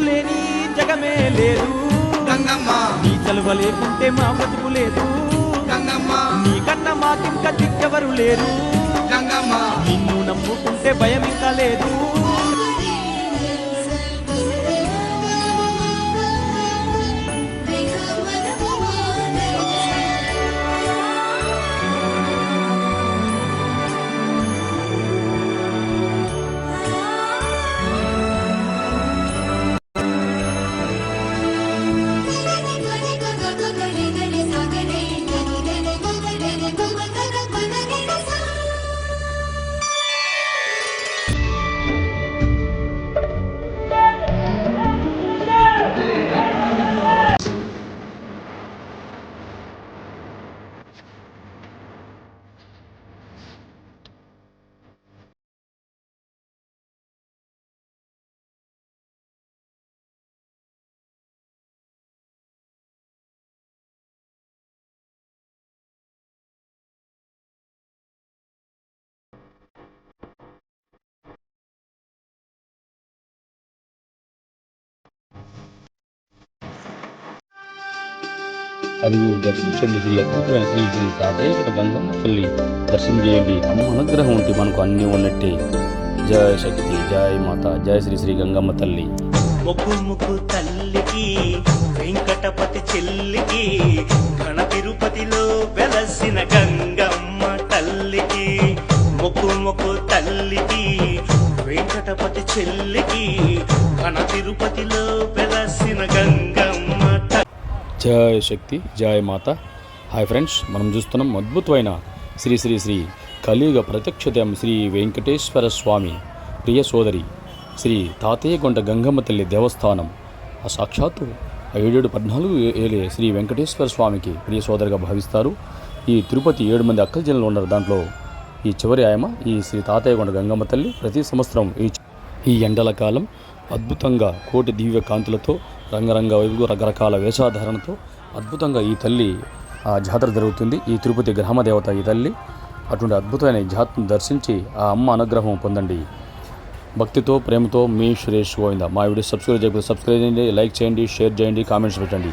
లేని జగమే లేదు గంగమ్మ, నీ చలువ లేకుంటే మా బతుకు లేదు గంగమ్మ, నీ కన్నా మాకింక దిక్కెవరు లేరు గంగమ్మ, నిన్ను నమ్ముకుంటే భయం ఇంకా లేదు. అడుగు దర్శించండి శ్రీ శ్రీ తాతయ్య గంగమ్మ తల్లి దర్శనం చేయండి. అమ్మ అనుగ్రహం ఉంటే మనకు అన్నీ ఉన్నట్టే. జయ శక్తి, జయ మాత, జయ శ్రీ శ్రీ గంగమ్మ తల్లి. ముక్కు ముక్కు తల్లికి వెంకటపతి చెల్లికి ఘన తిరుపతిలో వెలసిన గంగమ్మ తల్లికి, ముక్కు ముక్కు తల్లికి వెంకటపతి చెల్లికి ఘన తిరుపతిలో వెలసిన గంగమ్మ. జయ శక్తి, జయ మాత. హాయ్ ఫ్రెండ్స్, మనం చూస్తున్నాం అద్భుతమైన శ్రీ శ్రీ శ్రీ కలియుగ ప్రత్యక్షతం శ్రీ వెంకటేశ్వర స్వామి ప్రియ సోదరి శ్రీ తాతయ్యగొండ గంగమ్మ తల్లి దేవస్థానం. ఆ సాక్షాత్తు 714 ఏలే శ్రీ వెంకటేశ్వర స్వామికి ప్రియ సోదరిగా భావిస్తారు. ఈ తిరుపతి 7 మంది అక్కల జిల్లాలో ఉన్నారు. దాంట్లో ఈ చివరి ఆయమ ఈ శ్రీ తాతయ్యగొండ గంగమ్మ తల్లి. ప్రతి సంవత్సరం ఈ ఎండల కాలం అద్భుతంగా కోటి దివ్య కాంతులతో రంగరంగ వైపు రకరకాల వేషాధారణతో అద్భుతంగా ఈ తల్లి జాతర జరుగుతుంది. ఈ తిరుపతి గ్రామ దేవత ఈ తల్లి. అటువంటి అద్భుతమైన జాతరను దర్శించి ఆ అమ్మ అనుగ్రహం పొందండి. భక్తితో ప్రేమతో మీ సురేష్ గోవింద. మా వీడియో సబ్స్క్రైబ్ చేయండి, లైక్ చేయండి, షేర్ చేయండి, కామెంట్స్ పెట్టండి.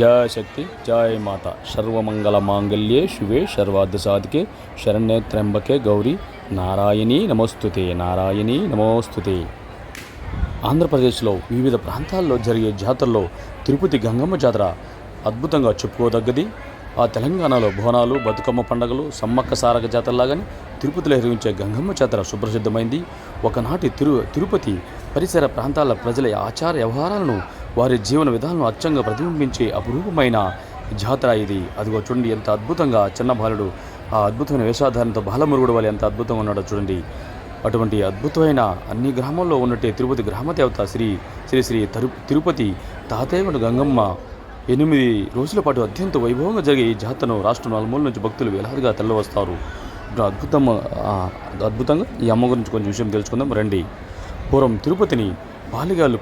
జయ శక్తి, జయ మాత. సర్వమంగళ మాంగళ్యే శివే సర్వార్థ సాధికే శరణ్యే త్ర్యంబకే గౌరీ నారాయణీ నమోస్తుతే, నారాయణీ నమోస్తుతే. ఆంధ్రప్రదేశ్లో వివిధ ప్రాంతాల్లో జరిగే జాతరలో తిరుపతి గంగమ్మ జాతర అద్భుతంగా చెప్పుకోదగ్గది. ఆ తెలంగాణలో బోనాలు, బతుకమ్మ పండుగలు, సమ్మక్క సారక జాతరలాగానే తిరుపతిలో నిర్వహించే గంగమ్మ జాతర సుప్రసిద్ధమైంది. ఒకనాటి తిరుపతి పరిసర ప్రాంతాల ప్రజల ఆచార వ్యవహారాలను, వారి జీవన విధానాలను అచ్చంగా ప్రతిబింబించే అపురూపమైన జాతర ఇది. అదిగో చూడండి ఎంత అద్భుతంగా చిన్న బాలుడు ఆ అద్భుతమైన వేషాధారణతో బాలమురుగుడు వాళ్ళు ఎంత అద్భుతంగా ఉన్నాడో చూడండి. అటువంటి అద్భుతమైన అన్ని గ్రామాల్లో ఉన్నట్టే తిరుపతి గ్రామదేవత శ్రీ శ్రీ శ్రీ తిరుపతి తాతయ్యగొండ గంగమ్మ 8 రోజుల పాటు అత్యంత వైభవంగా జరిగే ఈ జాతరను రాష్ట్రం నలుమూల నుంచి భక్తులు వేలాదిగా తరలివస్తారు. అద్భుతంగా ఈ అమ్మ గురించి కొంచెం విషయం తెలుసుకుందాం రండి. పూర్వం తిరుపతిని పాలిగాళ్ళు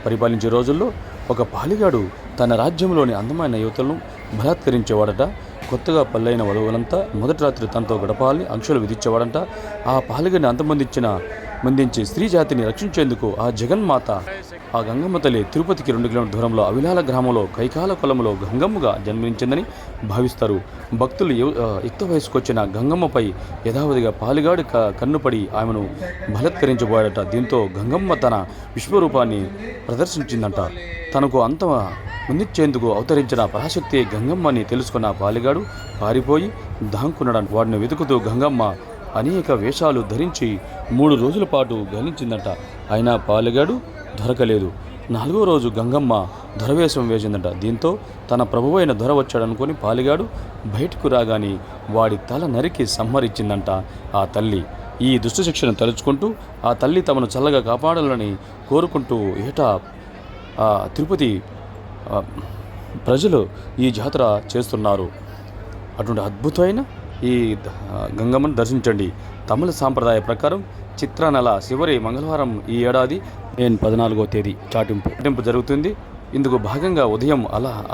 పరిపాలించే రోజుల్లో ఒక పాలిగాడు తన రాజ్యంలోని అందమైన యువతలను బలాత్కరించేవాడట. కొత్తగా పెళ్ళైన వధువులంతా మొదటి రాత్రి తనతో గడపాలని ఆంక్షలు విధించేవాడంట. ఆ పాలిగని మందించి స్త్రీ జాతిని రక్షించేందుకు ఆ జగన్మాత ఆ గంగమ్మ తల్లి తిరుపతికి 2 కిలోమీటర్ల దూరంలో అవిలాల గ్రామంలో కైకాల కులంలో గంగమ్మగా జన్మించిందని భావిస్తారు. భక్తులు యుక్త వయసుకొచ్చిన గంగమ్మపై యథావధిగా పాలిగాడి కన్నుపడి ఆమెను బలాత్కరించబోయాడట. దీంతో గంగమ్మ తన విశ్వరూపాన్ని ప్రదర్శించిందంట. తనకు అంత ముందించేందుకు అవతరించిన పరాశక్తి గంగమ్మని తెలుసుకున్న పాలిగాడు పారిపోయి దాంకున్నాడు. వాడిని వెతుకుతూ గంగమ్మ అనేక వేషాలు ధరించి 3 రోజుల పాటు గలించిందట. అయినా పాలిగాడు దొరకలేదు. 4వ రోజు గంగమ్మ దొరవేషం వేసిందట. దీంతో తన ప్రభువైన దొర వచ్చాడనుకొని పాలిగాడు బయటకు రాగానే వాడి తల నరికి సంహరించిందంట ఆ తల్లి. ఈ దుష్ట శిక్షను తలుచుకుంటూ ఆ తల్లి తమను చల్లగా కాపాడాలని కోరుకుంటూ ఏటా తిరుపతి ప్రజలు ఈ జాతర చేస్తున్నారు. అటువంటి అద్భుతమైన ఈ గంగమ్మను దర్శించండి. తమిళ సాంప్రదాయ ప్రకారం చిత్ర నెల చివరి మంగళవారం ఈ ఏడాది మే 14వ తేదీ చాటింపు జరుగుతుంది. ఇందుకు భాగంగా ఉదయం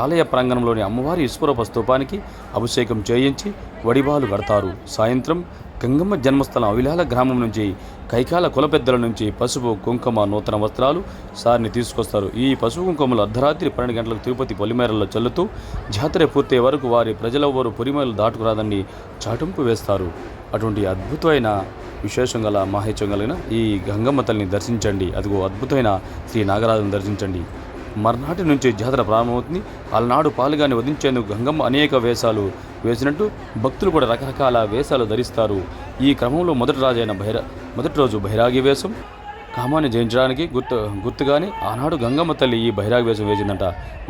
ఆలయ ప్రాంగణంలోని అమ్మవారి విశ్వరూప స్తూపానికి అభిషేకం చేయించి వడిబాలు కడతారు. సాయంత్రం గంగమ్మ జన్మస్థలం అవిలాల గ్రామం నుంచి కైకాల కులపెద్దల నుంచి పసుపు కుంకుమ నూతన వస్త్రాలు సారిని తీసుకొస్తారు. ఈ పసుపు కుంకుమలు అర్ధరాత్రి 12 గంటలకు తిరుపతి పొలిమేరల్లో చల్లుతూ జాతర పూర్తయ్యే వరకు వారి ప్రజలెవ్వరూ పొలిమేరలు దాటుకురాదని చాటింపు వేస్తారు. అటువంటి అద్భుతమైన విశేషం గల మాహేత్యం కలిగిన ఈ గంగమ్మ తల్లిని దర్శించండి. అదిగో అద్భుతమైన శ్రీ నాగరాజును దర్శించండి. మర్నాటి నుంచి జాతర ప్రారంభమవుతుంది. అలనాడు పాలుగాని వధించేందుకు గంగమ్మ అనేక వేషాలు వేసినట్టు భక్తులు కూడా రకరకాల వేషాలు ధరిస్తారు. ఈ క్రమంలో మొదటి రోజు బైరాగి వేషం కామాన్ని జయించడానికి గుర్తుగానే ఆనాడు గంగమ్మ తల్లి ఈ బైరాగి వేషం వేసిందంట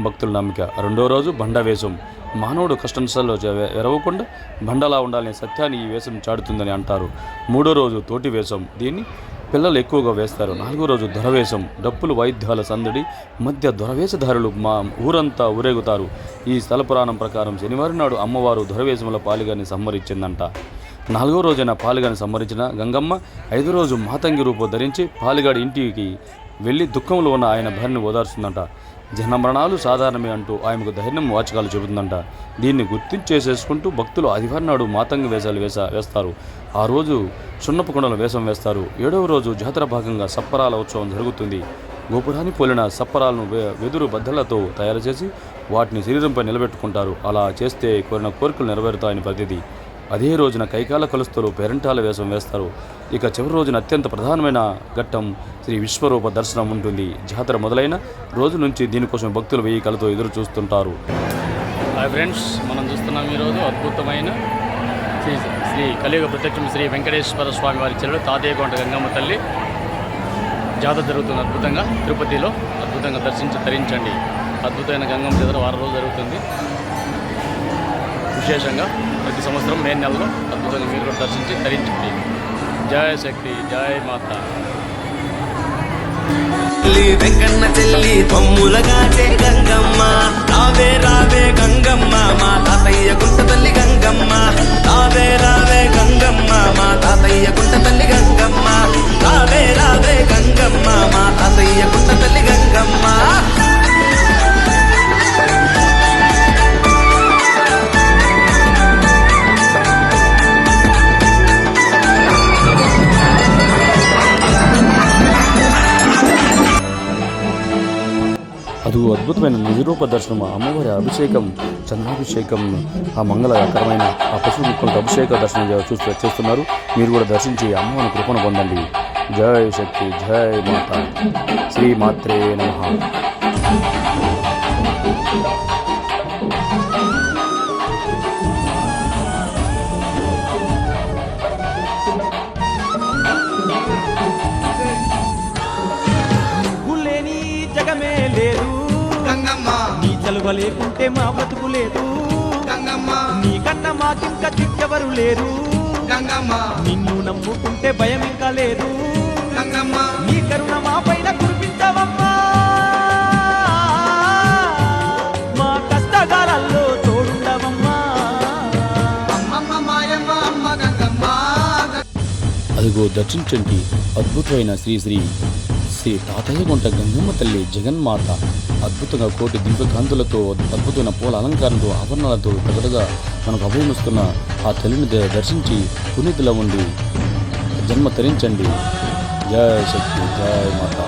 భక్తుల నమ్మిక. రెండో రోజు బండ వేషం. మానవుడు కష్టంలో ఎరవకుండా బండలా ఉండాలనే సత్యాన్ని ఈ వేషం చాటుతుందని అంటారు. మూడో రోజు తోటి వేషం. దీన్ని పిల్లలు ఎక్కువగా వేస్తారు. నాలుగో రోజు దొరవేషం. డప్పులు వాయిద్యాల సందడి మధ్య దొరవేషధారులు ఊరంతా ఊరేగుతారు. ఈ స్థల పురాణం ప్రకారం శనివారం నాడు అమ్మవారు దొరవేషంలో పాలుగాని సంహరించిందంట. నాలుగో రోజైన పాలుగాని సంహరించిన గంగమ్మ 5వ రోజు మాతంగి రూపం ధరించి పాలుగాడి ఇంటికి వెళ్ళి దుఃఖంలో ఉన్న ఆయన భార్యను ఓదార్చుందంట. జనమరణాలు సాధారణమే అంటూ ఆయనకు ధైర్యం వాచకాలు చెబుతుందంట. దీన్ని గుర్తించేసేసుకుంటూ భక్తులు ఆదివారం నాడు మాతంగి వేషాలు వేస్తారు. ఆ రోజు సున్నపు కుండల వేషం వేస్తారు. 7వ రోజు జాతర భాగంగా సప్పరాల ఉత్సవం జరుగుతుంది. గోపురాన్ని పోలిన సప్పరాలను వెదురు బద్దలతో తయారు చేసి వాటిని శరీరంపై నిలబెట్టుకుంటారు. అలా చేస్తే కోరిన కోరికలు నెరవేరుతాయని ప్రతిదీ. అదే రోజున కైకాల కొలుస్తులు పేరంటాల వేషం వేస్తారు. ఇక చివరి రోజున అత్యంత ప్రధానమైన ఘట్టం శ్రీ విశ్వరూప దర్శనం ఉంటుంది. జాతర మొదలైన రోజు నుంచి దీనికోసం భక్తులు 1000 కళ్ళతో ఎదురు చూస్తుంటారు. హాయ్ ఫ్రెండ్స్, మనం చూస్తున్నాం ఈరోజు అద్భుతమైన శ్రీ కలియుగ ప్రత్యక్షం శ్రీ వెంకటేశ్వర స్వామి వారి చెల్లెలు తాతయ్యకొండ గంగమ్మ తల్లి జాతర జరుగుతుంది. అద్భుతంగా తిరుపతిలో అద్భుతంగా ధరించండి. అద్భుతమైన గంగమ్మ జాతర వారం రోజు జరుగుతుంది. విశేషంగా ప్రతి సంవత్సరం మే నెలలో అద్భుతంగా మీరు కూడా దర్శించి ధరించండి. జయ శక్తి, జయ మాత. వెంకన్న చెల్లి తమ్ములగాటే గంగమ్మ, రావే రావే గంగమ్మ, మా తాతయ్య గుంట తల్లి గంగమ్మ, రావే రావే గంగమ్మ, మా తాతయ్య గుంట తల్లి గంగమ్మ, రావే రావే గంగమ్మ, మా తాతయ్య గుంట తల్లి గంగమ్మ. అది అద్భుతమైన నిజరూప దర్శనం. అమ్మవారి అభిషేకం, చంద్రాభిషేకం, ఆ మంగళకరమైన ఆ పశువు ముక్కలతో అభిషేక దర్శనం చేస్తున్నారు. మీరు కూడా దర్శించి అమ్మవారి కృపను పొందండి. జయ శక్తి, జయ మాత, శ్రీ మాత్రే నమః. జగమే లేదు గంగమ్మ, నీ చలువ లేకుంటే మా బతుకు లేదు గంగమ్మ, నీ కన్నా మాకింకా దిక్కెవరు లేరు గంగమ్మ, నిన్ను నమ్ముకుంటే భయం ఇంకా లేదు గంగమ్మ, నీ కరుణ మా పైన కురిపించవమ్మా, మా కష్టకాలాల్లో తోడుండవమ్మా. అమ్మమ్మ మాయమ్మ, అమ్మ గంగమ్మ. అదిగో దర్శించండి అద్భుతమైన శ్రీ శ్రీ శ్రీ తాతయ్యకొండ గంగమ్మ తల్లి జగన్మాత. అద్భుతంగా కోటి దివ్యకాంతులతో అద్భుతమైన పూల అలంకారంతో ఆభరణాలతో పెద్దగా మనకు అభయమిస్తున్న ఆ తల్లిని దర్శించి పునీతుల ఉండి జన్మ తరించండి. జయ శక్తి, జయ మాత.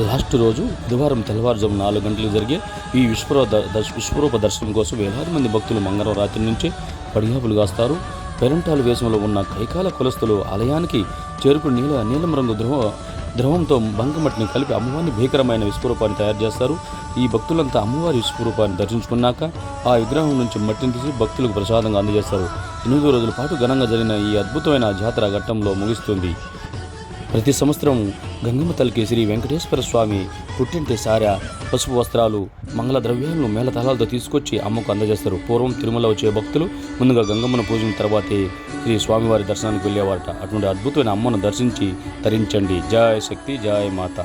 లాస్ట్ రోజు బుధవారం తెల్లవారుజాము 4 గంటలకు జరిగే ఈ విశ్వరూప దర్శనం కోసం వేలాది మంది భక్తులు మంగళవారం రాత్రి నుంచి పడిగాపులు కాస్తారు. పెరంటాలు వేషంలో ఉన్న కైకాల కులస్తులు ఆలయానికి చేరుకుని నీలం రంగు ద్రవంతో బంకమట్టిని కలిపి అమ్మవారిని భీకరమైన విశ్వరూపాన్ని తయారు చేస్తారు. ఈ భక్తులంతా అమ్మవారి విశ్వరూపాన్ని దర్శించుకున్నాక ఆ విగ్రహం నుంచి మట్టిని తీసి భక్తులకు ప్రసాదంగా అందజేస్తారు. 8 రోజుల పాటు ఘనంగా జరిగిన ఈ అద్భుతమైన జాతర ఘట్టంలో ముగుస్తుంది. ప్రతి సంవత్సరం గంగమ్మ తల్లికి శ్రీ వెంకటేశ్వర స్వామి పుట్టింటి సారె, పసుపు వస్త్రాలు, మంగళ ద్రవ్యాలను మేళతాళాలతో తీసుకొచ్చి అమ్మకు అందజేస్తారు. పూర్వం తిరుమల వచ్చే భక్తులు ముందుగా గంగమ్మను పూజించిన తర్వాతే శ్రీ స్వామివారి దర్శనానికి వెళ్ళేవారట. అటువంటి అద్భుతమైన అమ్మను దర్శించి తరించండి. జయ శక్తి, జయ మాత.